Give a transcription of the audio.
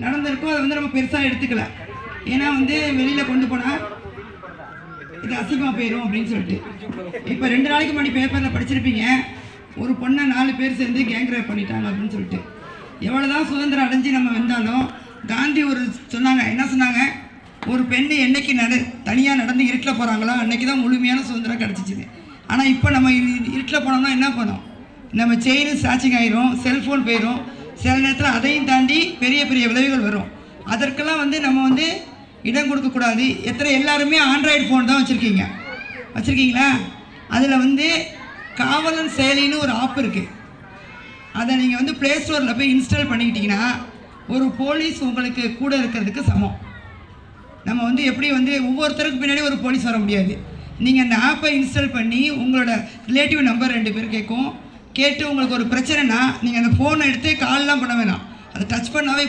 நடந்திருக்கோ அதை வந்து நம்ம பெருசாக எடுத்துக்கல. ஏன்னா வந்து வெளியில் கொண்டு போனால் இது அசிங்கமாக போயிடும் அப்படின்னு சொல்லிட்டு. இப்போ 2 நாளைக்கு முன்னாடி பேப்பரில் படிச்சிருப்பீங்க, ஒரு பொண்ணை 4 பேர் சேர்ந்து கேங் ரேப் பண்ணிட்டாங்க அப்படின்னு சொல்லிட்டு. எவ்வளோதான் சுதந்திரம் அடைஞ்சு நம்ம வந்தாலும் காந்தி சொன்னாங்க, என்ன சொன்னாங்க, ஒரு பெண்ணு என்னைக்கு தனியாக நடந்து இருட்டில் போகிறாங்களோ அன்றைக்கி தான் முழுமையான சுதந்திரம் கிடச்சிச்சிது. ஆனால் இப்போ நம்ம இருட்டில் போனோம்னா என்ன பண்ணோம், நம்ம செயின் ஸ்டாச்சிங் ஆயிரும், செல்ஃபோன் போயிடும், சில நேரத்தில் அதையும் தாண்டி பெரிய பெரிய விளைவுகள் வரும். அதற்கெல்லாம் வந்து நம்ம வந்து இடம் கொடுக்கக்கூடாது. எல்லாருமே ஆண்ட்ராய்டு ஃபோன் தான் வச்சுருக்கீங்களா? அதில் வந்து காவலன் செயலின்னு ஒரு ஆப் இருக்குது. அதை நீங்கள் வந்து ப்ளே ஸ்டோரில் போய் இன்ஸ்டால் பண்ணிக்கிட்டிங்கன்னா ஒரு போலீஸ் உங்களுக்கு கூட இருக்கிறதுக்கு சமம். நம்ம வந்து எப்படி வந்து ஒவ்வொருத்தருக்கு பின்னாடி ஒரு போலீஸ் வர முடியாது. நீங்கள் அந்த ஆப்பை இன்ஸ்டால் பண்ணி உங்களோட ரிலேட்டிவ் நம்பர் 2 பேர் கேட்டு உங்களுக்கு ஒரு பிரச்சனைனா நீங்கள் அந்த ஃபோனை எடுத்து கால்லாம் பண்ண வேணாம், அதை டச் பண்ணாவே